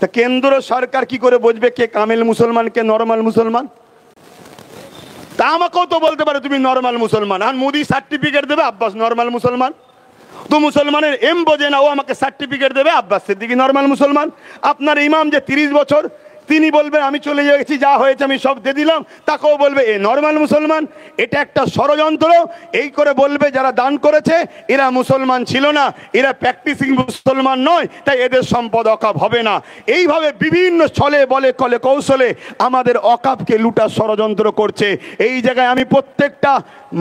তা কেন্দ্র সরকার কি করে বুঝবে কে কামেল মুসলমান কে নরমাল মুসলমান? তা আমাকেও তো বলতে পারে তুমি নরমাল মুসলমান, আর মোদি সার্টিফিকেট দেবে আব্বাস নরমাল মুসলমান। তো মুসলমানের এম বোঝে না, ও আমাকে সার্টিফিকেট দেবে আব্বাস সিদ্দিকী নরমাল মুসলমান। আপনার ইমাম যে 30 বছর, তিনি বলবেন আমি চলে গেছি, যা হয়েছে আমি সব দিয়ে দিলাম, তাকেও বলবে এ নরমাল মুসলমান। এটা একটা ষড়যন্ত্র। এই করে বলবে যারা দান করেছে এরা মুসলমান ছিল না, এরা প্র্যাকটিসিং মুসলমান নয়, তাই এদের সম্পদ অকাপ হবে না। এইভাবে বিভিন্ন ছলে বলে কলে কৌশলে আমাদের অকাপকে লুটার ষড়যন্ত্র করছে। এই জায়গায় আমি প্রত্যেকটা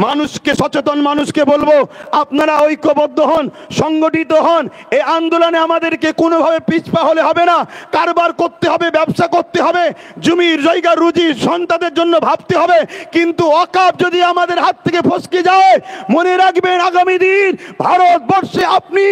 মানুষকে, সচেতন মানুষকে বলবো, আপনারা ঐক্যবদ্ধ হন, সংগঠিত হন। এই আন্দোলনে আমাদেরকে কোনোভাবে পিছপা হলে হবে না। কারবার করতে হবে, ব্যবসা করতে হবে, জমির জায়গা রুজি সন্তানদের জন্য ভাবতে হবে। কিন্তু ওয়াকাফ যদি আমাদের হাত থেকে ফসকে যায়, মনে রাখবেন আগামী দিন ভারতবর্ষে আপনি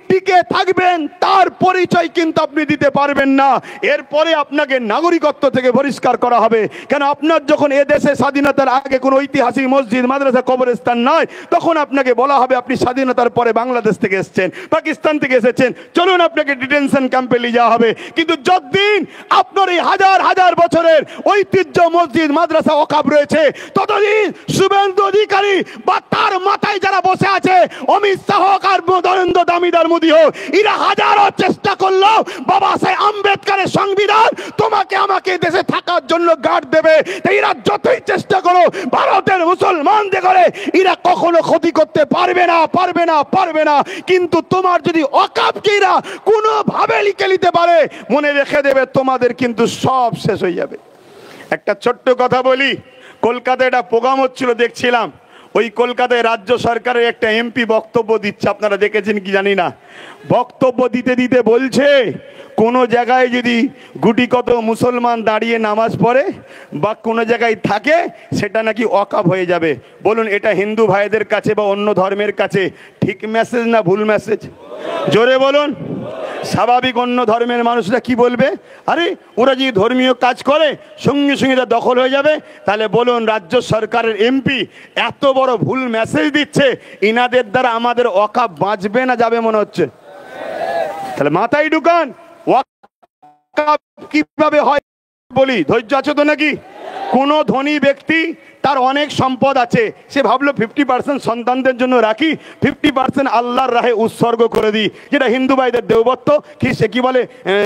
টিকে থাকবেন, তার পরিচয় কিন্তু আপনি দিতে পারবেন না। এরপরে আপনাকে নাগরিকত্ব থেকে বহিষ্কার করা হবে। কেন? আপনার যখন এ দেশে স্বাধীনতার আগে কোনো ঐতিহাসিক মসজিদ, মাদ্রাসা, কবরস্থান নয়, তখন আপনাকে বলা হবে আপনি স্বাধীনতার পরে বাংলাদেশ থেকে এসেছেন, পাকিস্তান থেকে এসেছেন, চলুন আপনাকে ডিটেনশন ক্যাম্পে নিয়ে যাওয়া হবে। কিন্তু যতদিন আপনার এই হাজার হাজার বছরের ঐতিহ্য মসজিদ, মাদ্রাসা, ওয়াকাফ রয়েছে, ততদিন শুভেন্দু অধিকারী বা তার মাথায় যারা বসে আছে, অমিত শাহ আর নরেন্দ্র দামোদর মোদী হোক, এরা হাজারো চেষ্টা করলো বাবা সাহেব আম্বেদকরের সংবিধান তোমাকে আমাকে দেশে থাকার জন্য গার্ড দেবে। এরা যতই চেষ্টা করো ভারতের মুসলমানদের করে এরা কখনো ক্ষতি করতে পারবে না, পারবে না, পারবে না। কিন্তু তোমার যদি ওয়াকাফকে এরা কোনোভাবে লিখে নিতে পারে, মনে রেখে দেবে তোমাদের কিন্তু সব শেষ হয়ে যাবে। একটা ছোট্ট কথা বলি, কলকাতায় একটা প্রোগ্রাম হচ্ছিল দেখছিলাম, ওই কলকাতায় রাজ্য সরকারের একটা এমপি বক্তব্য দিচ্ছে, আপনারা দেখেছেন কি জানি না। বক্তব্য দিতে দিতে বলছে, কোনো জায়গায় যদি গুটি কত মুসলমান দাঁড়িয়ে নামাজ পড়ে বা কোনো জায়গায় থাকে, সেটা নাকি ওয়াকাফ হয়ে যাবে। বলুন, এটা হিন্দু ভাইদের কাছে বা অন্য ধর্মের কাছে ঠিক মেসেজ না ভুল মেসেজ? জোরে বলুন। স্বাভাবিক অন্য ধর্মের মানুষরা কি বলবে? আরে ওরা যদি ধর্মীয় কাজ করে সঙ্গে সঙ্গে এটা দখল হয়ে যাবে। তাহলে বলুন, রাজ্য সরকারের এমপি এত বড় ভুল মেসেজ দিচ্ছে, ইনাদের দ্বারা আমাদের ওয়াকাফ বাঁচবে না যাবে মনে হচ্ছে? তাহলে মাথায় ঢুকান, ওয়াকাফ কিভাবে হয় বলি। ধৈর্য আছে তো নাকি? কোনো ধনী ব্যক্তি, তার অনেক সম্পদ আছে, সে ভাবলো 50% সন্তানদের জন্য রাখি, 50% আল্লাহর রাহে উৎসর্গ করে দিই, যেটা হিন্দু ভাইদের দেবত্ব কি সে কি বলে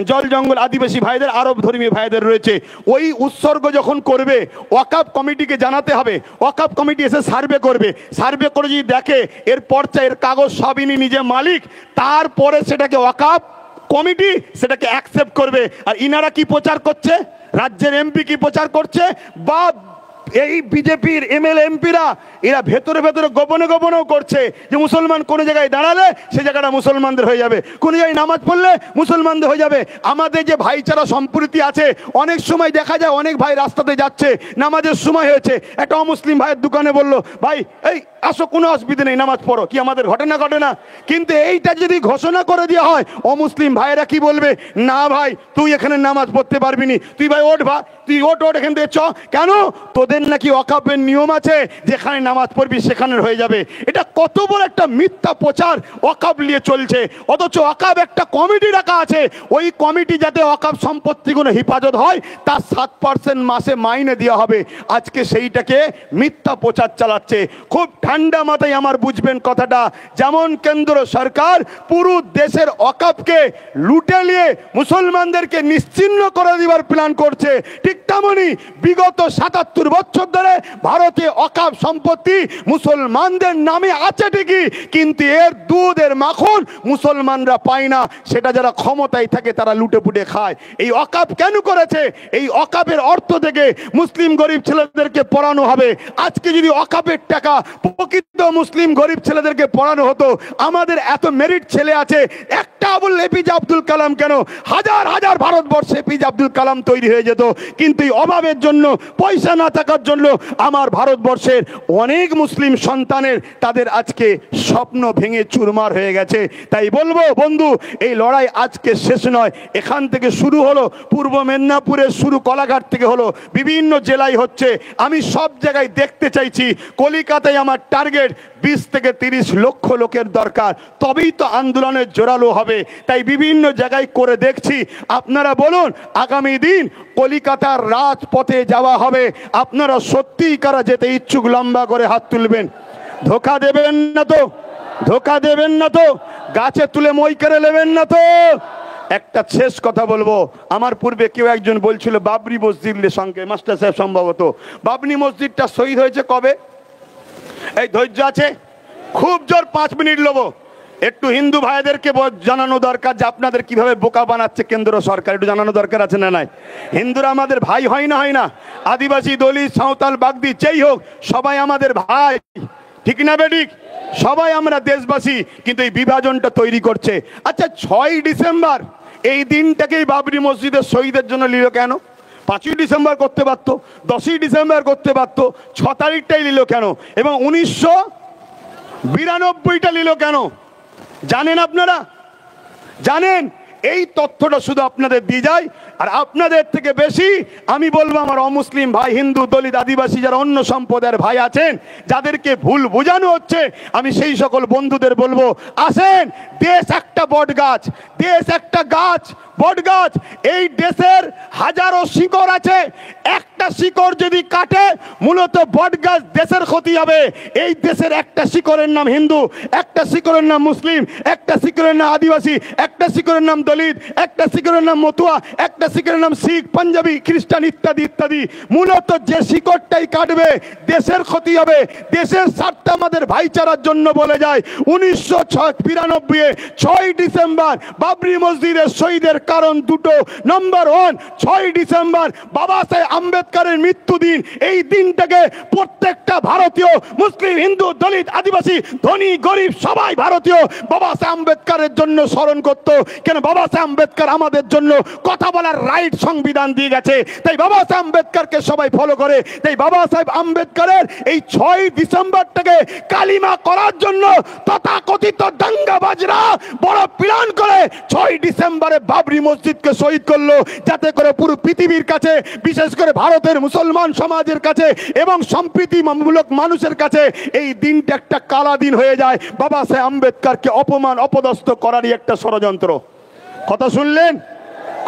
জল জঙ্গল আদিবাসী ভাইদের, আরব ধর্মী ভাইদের রয়েছে। ওই উৎসর্গ যখন করবে, ওয়াকাফ কমিটিকে জানাতে হবে। ওয়াকাফ কমিটি এসে সার্ভে করবে, সার্ভে করে যদি দেখে এর পর্চা, এর কাগজ সবই নিজে মালিক, তারপরে সেটাকে ওয়াকাফ কমিটি সেটাকে অ্যাকসেপ্ট করবে। আর ইনারা কি প্রচার করছে? রাজ্যের এমপি কি প্রচার করছে? বা এই বিজেপির এমএলএ এমপিরা এরা ভেতরে ভেতরে গোপনে গোপনেও করছে যে মুসলমান কোনো জায়গায় দাঁড়ালে সে জায়গাটা মুসলমানদের হয়ে যাবে, কোনো জায়গায় নামাজ পড়লে মুসলমানদের হয়ে যাবে। আমাদের যে ভাইচারা সম্প্রীতি আছে, অনেক সময় দেখা যায় অনেক ভাই রাস্তাতে যাচ্ছে, নামাজের সময় হয়েছে, একটা অমুসলিম ভাইয়ের দোকানে বললো, ভাই এই আসো, কোনো অসুবিধা নেই, নামাজ পড়ো। কি আমাদের ঘটনা ঘটে না? কিন্তু এইটা যদি ঘোষণা করে দেওয়া হয়, অমুসলিম ভাইয়েরা কি বলবে? না ভাই তুই এখানে নামাজ পড়তে পারবি নি, তুই ভাই ওঠ, তুই ওঠ এখান থেকে চ। কেন? তোদের তাদের নাকি ওয়াকাফের নিয়ম আছে, যেখানে নামাজ পড়বি সেখানে হয়ে যাবে। এটা কত বড় একটা মিথ্যা প্রচার ওয়াকাফ নিয়ে চলছে। অথচ ওয়াকাফ একটা কমিটি রাখা আছে, ওই কমিটি যাতে ওয়াকাফ সম্পত্তিগুলো হেফাজত হয় তার 7% মাসে মাইনে দেওয়া হবে। আজকে সেইটাকে মিথ্যা প্রচার চালাচ্ছে। খুব ঠান্ডা মাথায় আমার বুঝবেন কথাটা। যেমন কেন্দ্র সরকার পুরো দেশের ওয়াকাফকে লুটে নিয়ে মুসলমানদেরকে নিশ্চিহ্ন করে দেওয়ার প্ল্যান করছে, ঠিক তেমনি বিগত 77 বছর ধরে ভারতে ওয়াকাফ সম্পত্তি মুসলমানদের নামে আছে ঠিকই, কিন্তু এর দুধ এর মাখন মুসলমানরা পায় না। সেটা যারা ক্ষমতায় থাকে তারা লুটে পুটে খায়। এই ওয়াকাফ কেন করেছে? এই ওয়াকাফের অর্থ থেকে মুসলিম গরিব ছেলেদেরকে পড়ানো হবে। আজকে যদি ওয়াকাফের টাকা প্রকৃত মুসলিম গরিব ছেলেদেরকে পড়ানো হতো, আমাদের এত মেরিট ছেলে আছে, একটা বললে এপিজে আব্দুল কালাম কেন, হাজার হাজার ভারতবর্ষে এপিজে আব্দুল কালাম তৈরি হয়ে যেত। কিন্তু এই অভাবের জন্য, পয়সা না থাকার জন্য আমার ভারতবর্ষের অনেক মুসলিম সন্তানের তাদের আজকে স্বপ্ন ভেঙে চুরমার হয়ে গেছে। তাই বলবো বন্ধু, এই লড়াই আজকে শেষ নয়। এখান থেকে শুরু হলো, পূর্ব মেদিনীপুরের শুরু কলাঘাট থেকে হলো, বিভিন্ন জেলায় হচ্ছে। আমি সব জায়গায় দেখতে চাইছি। কলিকাতায় আমার টার্গেট 20 থেকে 30 লক্ষ লোকের দরকার, তবেই তো আন্দোলনের জোরালো হবে। তাই বিভিন্ন জায়গায় করে দেখছি। আপনারা বলুন, আগামী দিন কলিকাতার রাজপথে যাওয়া হবে, আপনারা সত্যিই কারা যেতে ইচ্ছুক লম্বা করে হাত তুলবেন। ধোকা দেবেন না তো? ধোকা দেবেন না তো? গাছে তুলে মই করে নেবেন না তো? একটা শেষ কথা বলবো। আমার পূর্বে কেউ একজন বলছিল বাবরি মসজিদের সঙ্গে, মাস্টার সাহেব সম্ভবত, বাবরি মসজিদটা শহীদ হয়েছে কবে? এই ধৈর্য আছে? খুব জোর 5 মিনিট নেবো। একটু হিন্দু ভাইদেরকে জানানো দরকার যে আপনাদের কিভাবে বোকা বানাচ্ছে কেন্দ্র সরকার, একটু জানানো দরকার আছে না নাই? হিন্দুরা আমাদের ভাই হয় না, হয় না? আদিবাসী, দলিত, সাঁওতাল, বাগদি যেই হোক, সবাই আমাদের ভাই, ঠিক না বেঠিক? সবাই আমরা দেশবাসী, কিন্তু এই বিভাজনটা তৈরি করছে। আচ্ছা, 6 ডিসেম্বর এই দিনটাকেই বাবরি মসজিদের শহীদের জন্য নিল কেন? 5ই ডিসেম্বর করতে পারতো, 10ই ডিসেম্বর করতে পারতো, 6 তারিখটাই নিল কেন? এবং 1992টা নিল কেন? জানেন আপনারা? জানেন? এই তথ্যটা শুধু আপনাদের দিয়ে যায়। আর আপনাদের থেকে বেশি আমি বলবো আমার অমুসলিম ভাই, হিন্দু, দলিত, আদিবাসী, যারা অন্য সম্প্রদায়ের ভাই আছেন, যাদেরকে ভুল বোঝানো হচ্ছে, আমি সেই সকল বন্ধুদের বলবো, আসেন, দেশ একটা বট গাছ, দেশ একটা গাছ, বট গাছ। এই দেশের হাজারো শিকড় আছে, একটা শিকড় যদি কাটে মূলত বট গাছ দেশের ক্ষতি হবে। এই দেশের একটা শিকড়ের নাম হিন্দু, একটা শিকড়ের নাম মুসলিম, একটা শিকড়ের নাম আদিবাসী, একটা শিকড়ের নাম দলিত, একটা শিকড়ের নাম মতুয়া, একটা শিকড়ের নাম শিখ, পাঞ্জাবি, খ্রিস্টান ইত্যাদি ইত্যাদি। মূলত যে শিকড়টাই কাটবে দেশের ক্ষতি হবে। দেশের স্বার্থে আমাদের ভাইচারার জন্য বলে যায় 1992 6 ডিসেম্বর বাবরি মসজিদের শহীদের কারণ দুটো। নম্বর 1, 6 ডিসেম্বর বাবা সাহেব আম্বেদকরের মৃত্যুদিন। এই দিনটাকে প্রত্যেকটা ভারতীয়, মুসলিম, হিন্দু, দলিত, আদিবাসী, ধনী, গরিব সবাই ভারতীয় বাবা সাহেব আম্বেদকরের জন্য স্মরণ করত। কেন? বাবা সাহেব আম্বেদকর আমাদের জন্য কথা বলার রাইট সংবিধান দিয়ে গেছে, তাই বাবা সাহেব আম্বেদকরকে সবাই ফলো করে। তাই বাবা সাহেব আম্বেদকরের এই 6 ডিসেম্বরটাকে কালিমা করার জন্য তথাকথিত দাঙ্গাবাজরা বড় প্ল্যান করে 6 ডিসেম্বরে বাবরি মসজিদকে শহীদ করলো, যাতে করে পুরো পৃথিবীর কাছে, বিশেষ করে ভারতের মুসলমান সমাজের কাছে এবং সম্প্রীতিমূলক মানুষের কাছে এই দিনটা একটা কালা দিন হয়ে যায়। বাবা সাহেব আম্বেদকরকে অপমান, অপদস্থ করারই একটা ষড়যন্ত্র। কথা শুনলেন?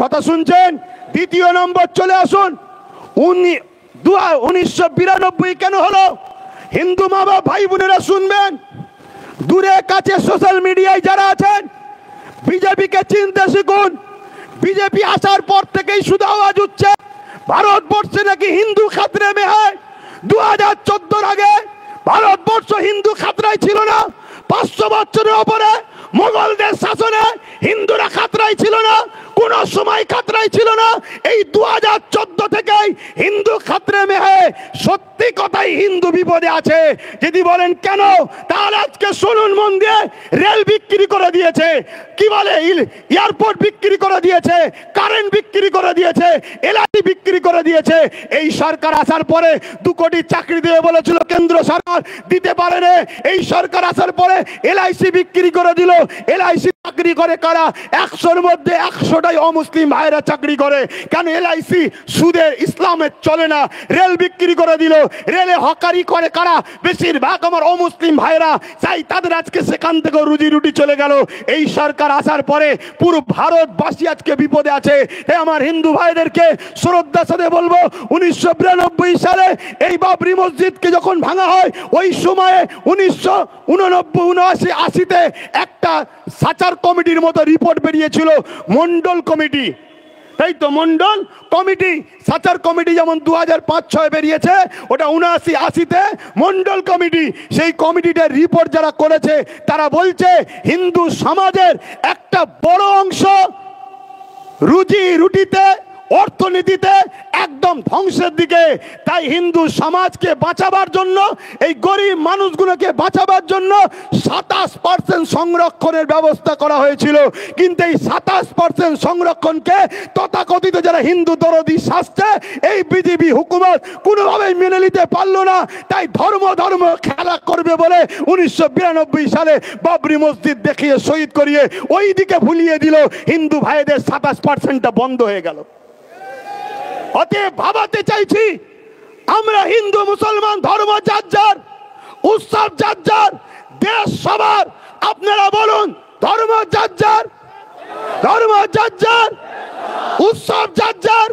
কথা শুনছেন? দ্বিতীয় নম্বর চলে আসুন। 1992 কেন হলো? হিন্দু মা বাবা, ভাই বোনেরা শুনবেন, দূরে কাছে সোশ্যাল মিডিয়ায় যারা আছেন, বিজেপিকে চিনতে শিখুন। বিজেপি আসার পর থেকেই শুধু আওয়াজ উঠছে ভারতবর্ষে নাকি হিন্দু খাতরে মে হয়। 2014 আগে ভারতবর্ষ হিন্দু খাতরায় ছিল না। 500 বছরের উপরে মোগলদের শাসনে হিন্দুরা খাতরায় ছিল না, কোন সময় খাতরায় ছিল না। এই 2014 থেকেই হিন্দু খাতরে মে হয়। সত্যি কথাই হিন্দু বিপদে আছে। যদি বলেন কেন, তাহলে আজকে শুনুন মন দিয়ে। রেল বিক্রি করে দিয়েছে, কি বলে, এয়ারপোর্ট বিক্রি করে দিয়েছে, কারেন্ট বিক্রি করে দিয়েছে, এলআইসি বিক্রি করে দিয়েছে। এই সরকার আসার পরে 2 কোটি চাকরি দেবে বলেছিল কেন্দ্র সরকার, দিতে পারেনি। এই সরকার আসার পরে এলআইসি বিক্রি করে দিল। এলআইসি চাকরি করে কারা? 100-র মধ্যে 100টাই অমুসলিম ভাইরা চাকরি করে। কেন? এলআইসি সুদের, ইসলামের চলে না। রেল বিক্রি বিক্রি করে দিল। রেলে হকারি করে কারা? বেশিরভাগ আমার অমুসলিম ভাইরা, চাই তাদের আজকে সেখান থেকে রুজি রুটি চলে গেল। এই সরকার আসার পরে পুরো ভারতবাসী আজকে বিপদে আছে। আমার হিন্দু ভাইদেরকে শ্রদ্ধার সাথে বলবো, 1992 সালে এই বাবরি মসজিদকে যখন ভাঙা হয়, ওই সময়ে 1989-80-তে একটা সাচার কমিটির মতো রিপোর্ট বেরিয়েছিল, মন্ডল কমিটি, তাই তো? মন্ডল কমিটি, সাচার কমিটি যেমন 2005-06 বেরিয়েছে, ওটা 79-80-তে মন্ডল কমিটি। সেই কমিটিটার রিপোর্ট যারা করেছে তারা বলছে হিন্দু সমাজের একটা বড় অংশ রুজি রুটিতে, অর্থনীতিতে একদম ধ্বংসের দিকে। তাই হিন্দু সমাজকে বাঁচাবার জন্য, এই গরিব মানুষগুলোকে বাঁচাবার জন্য 27% সংরক্ষণের ব্যবস্থা করা হয়েছিল। কিন্তু এই 27% সংরক্ষণকে তথাকথিত যারা হিন্দু দরদি শাস্তে এই বিজেপি হুকুমত কোনোভাবেই মেনে নিতে পারলো না। তাই ধর্ম খেলা করবে বলে 1992 সালে বাবরি মসজিদ দেখিয়ে শহীদ করিয়ে ওই দিকে ভুলিয়ে দিল। হিন্দু ভাইদের 27%টা বন্ধ হয়ে গেল। অতএব ভাবাতে চাইছি, আমরা হিন্দু মুসলমান ধর্ম যার যার, উৎসব যার যার, দেশ সবার। আপনারা বলুন, ধর্ম যার যার, ধর্ম যার যার, উৎসব যার যার,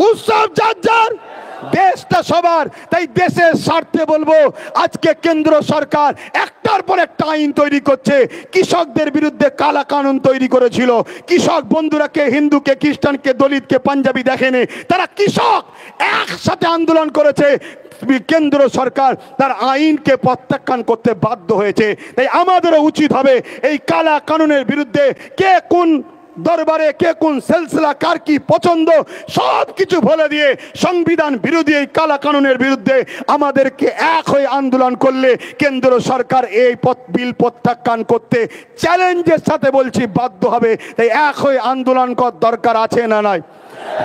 উৎসব যার যার, দেশটা সবার। তাই দেশের স্বার্থে বলবো, আজকে কেন্দ্র সরকার একটার পর একটা আইন তৈরি করছে। কৃষকদের বিরুদ্ধে কালা কানুন তৈরি করেছিল। কৃষক বন্ধুরা কে হিন্দুকে, খ্রিস্টানকে, দলিতকে, পাঞ্জাবি দেখেনি, তারা কৃষক একসাথে আন্দোলন করেছে। কেন্দ্র সরকার তার আইনকে প্রত্যাখ্যান করতে বাধ্য হয়েছে। তাই আমাদেরও উচিত হবে এই কালা কানুনের বিরুদ্ধে, কে কোন দরবারে, কে কোন সিলসিলা, কার কি পছন্দ, সব কিছু বলে দিয়ে সংবিধান বিরোধী এই কালা কানুনের বিরুদ্ধে আমাদেরকে এক হয়ে আন্দোলন করলে কেন্দ্র সরকার এই বিল প্রত্যাখ্যান করতে চ্যালেঞ্জের সাথে বলছি বাধ্য হবে। তাই এক হয়ে আন্দোলন করার দরকার আছে না নাই?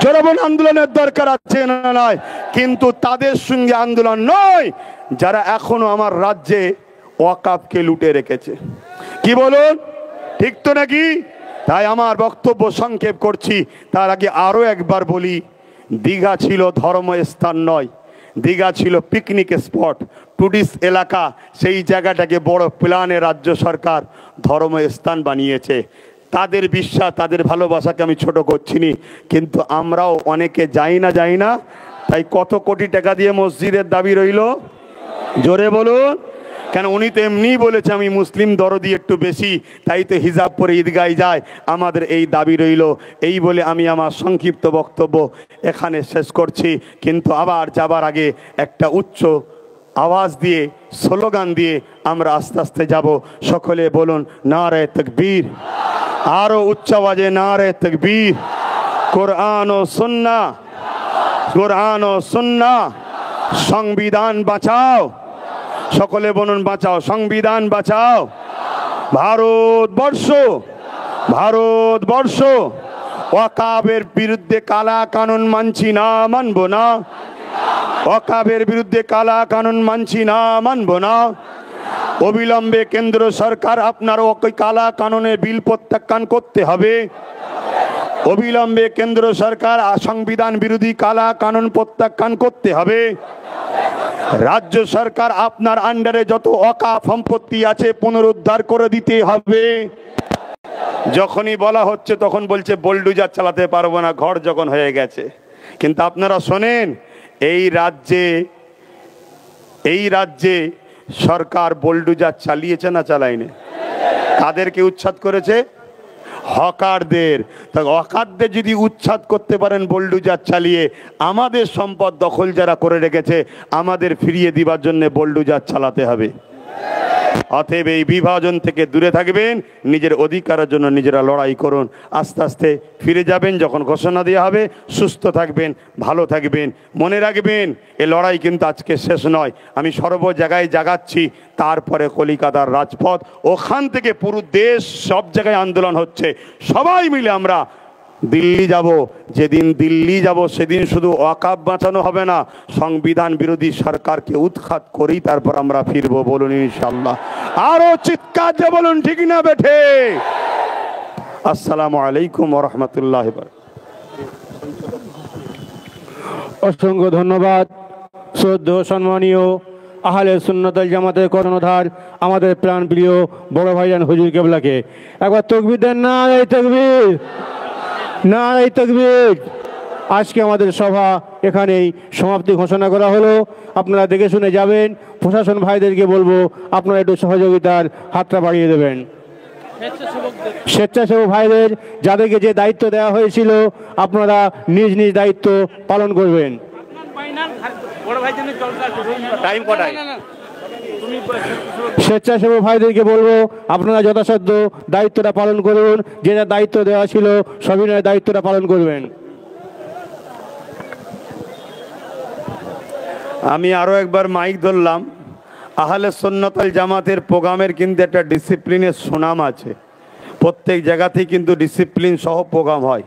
জনগণ আন্দোলনের দরকার আছে না নাই? কিন্তু তাদের সঙ্গে আন্দোলন নয় যারা এখনো আমার রাজ্যে ওয়াকাফকে লুটে রেখেছে। কি বলুন, ঠিক তো নাকি? তাই আমার বক্তব্য সংক্ষেপ করছি। তার আগে আরো একবার বলি, দীঘা ছিল ধর্মস্থান নয়, দীঘা ছিল পিকনিক স্পট, টুরিস্ট এলাকা। সেই জায়গাটাকে বড় প্ল্যানে রাজ্য সরকার ধর্মস্থান বানিয়েছে। তাদের বিশ্বাস, তাদের ভালোবাসাকে আমি ছোট করছিনি, কিন্তু আমরাও অনেকে যাই না। তাই কত কোটি টাকা দিয়ে মসজিদের দাবি রইল? জোরে বলুন। কেন? উনি তো এমনি বলেছে আমি মুসলিম দরদি একটু বেশি, তাই তো হিজাব পরে ঈদগায় যায়। আমাদের এই দাবি রইল। এই বলে আমি আমার সংক্ষিপ্ত বক্তব্য এখানে শেষ করছি। কিন্তু আবার যাবার আগে একটা উচ্চ আওয়াজ দিয়ে, স্লোগান দিয়ে আমরা আস্তে আস্তে যাব। সকলে বলুন নারে তাকবীর। আরো উচ্চ আওয়াজে নারে তাকবীর। কোরআন ও সুন্নাহ, কোরআন ও সুন্নাহ। সংবিধান বাঁচাও। সকলে বলুন বাঁচাও, সংবিধান বাঁচাও। ভারতবর্ষ, ভারতবর্ষ ওয়াকাবের বিরুদ্ধে কালা কানুন মানছি না, মানবো না। ওয়াকাবের বিরুদ্ধে কালা কানুন মানছি না, মানবো না। অবিলম্বে কেন্দ্র সরকার আপনার ওই কালা কানুনের বিল প্রত্যাখ্যান করতে হবে। অবিলম্বে কেন্দ্র সরকার সংবিধান বিরোধী কালা কানুন প্রত্যাখ্যান করতে হবে। রাজ্য সরকার আপনার আন্ডারে যত ওয়াকাফ সম্পত্তি আছে পুনরুদ্ধার করে দিতে হবে। যখনই বলা হচ্ছে তখন বলছে বোলডুজার চালাতে পারবো না, ঘর যখন হয়ে গেছে। কিন্তু আপনারা শোনেন, এই রাজ্যে সরকার বোলডুজার চালিয়েছে না চালায়নি? কাদেরকে উচ্ছেদ করেছে? হকারদের। তা হকারদের যদি উচ্ছেদ করতে পারেন বোলডুজার চালিয়ে, আমাদের সম্পদ দখল যারা করে রেখেছে আমাদের ফিরিয়ে দিবার জন্য বোলডুজার চালাতে হবে। অতএব এই বিভাজন থেকে দূরে থাকবেন, নিজের অধিকারের জন্য নিজেরা লড়াই করুন। আস্তে আস্তে ফিরে যাবেন যখন ঘোষণা দেওয়া হবে। সুস্থ থাকবেন, ভালো থাকবেন। মনে রাখবেন, এ লড়াই কিন্তু আজকে শেষ নয়। আমি সর্ব জায়গায় জাগাচ্ছি, তারপরে কলিকাতার রাজপথ, ওখান থেকে পুরো দেশ, সব জায়গায় আন্দোলন হচ্ছে। সবাই মিলে আমরা দিল্লি যাব। যেদিন দিল্লি যাব সেদিন শুধু ওয়াকাফ বাঁচানো হবে না, সংবিধান বিরোধী সরকারকে উৎখাত করেই তারপর আমরা ফিরবো। বলুন ইনশাআল্লাহ। আরো চিৎকার দিয়ে বলুন ঠিক না বেঠে? আসসালামু আলাইকুম ওয়া রাহমাতুল্লাহি ওয়া বারাকাতুহু। অসংখ্য ধন্যবাদ শ্রদ্ধেয় সম্মানীয় আহলে সুন্নাতুল জামাতের কর্ণধার আমাদের প্রাণপ্রিয় বড় ভাইজান হুজুর কেবলাকে একবার তাকবীর দেন, নারে তাকবীর, নারে তাকবীর। আজকে আমাদের সভা এখানেই সমাপ্তি ঘোষণা করা হলো। আপনারা দেখে শুনে যাবেন। প্রশাসন ভাইদেরকে বলবো আপনারা একটু সহযোগিতার হাতটা বাড়িয়ে দেবেন। স্বেচ্ছাসেবক ভাইদের যাদেরকে যে দায়িত্ব দেওয়া হয়েছিল আপনারা নিজ নিজ দায়িত্ব পালন করবেন। স্বেচ্ছাসেবক ভাইদেরকে বলবো আপনারা যথাসাধ্য দায়িত্বটা পালন করুন। যেটা দায়িত্ব দেওয়া ছিল সবিনয় দায়িত্বটা পালন করবেন। আমি আরো একবার মাইক ধরলাম। আহলে সুন্নাতুল জামাতের প্রোগ্রামের কিন্তু একটা ডিসিপ্লিনের সুনাম আছে। প্রত্যেক জায়গাতেই কিন্তু ডিসিপ্লিন সহ প্রোগ্রাম হয়,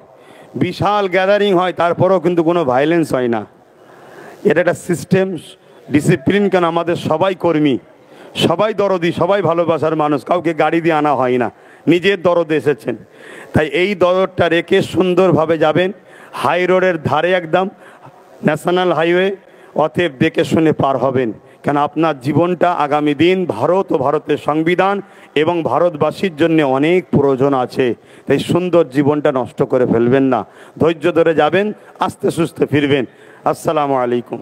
বিশাল গ্যাদারিং হয়, তারপরেও কিন্তু কোনো ভায়োলেন্স হয় না। এটা একটা সিস্টেম, ডিসিপ্লিন। কেন আমাদের সবাই কর্মী, সবাই দরদি, সবাই ভালোবাসার মানুষ, কাউকে গাড়ি দিয়ে আনা হয় না, নিজের দরদে এসেছেন। তাই এই দরদটা রেখে সুন্দরভাবে যাবেন। হাই রোডের ধারে একদম ন্যাশনাল হাইওয়ে, অতএব দেখে শুনে পার হবেন। কেন আপনার জীবনটা আগামী দিন ভারত ও ভারতের সংবিধান এবং ভারতবাসীর জন্য অনেক প্রয়োজন আছে। তাই সুন্দর জীবনটা নষ্ট করে ফেলবেন না, ধৈর্য ধরে যাবেন, আস্তে সুস্থে ফিরবেন। আসসালামু আলাইকুম।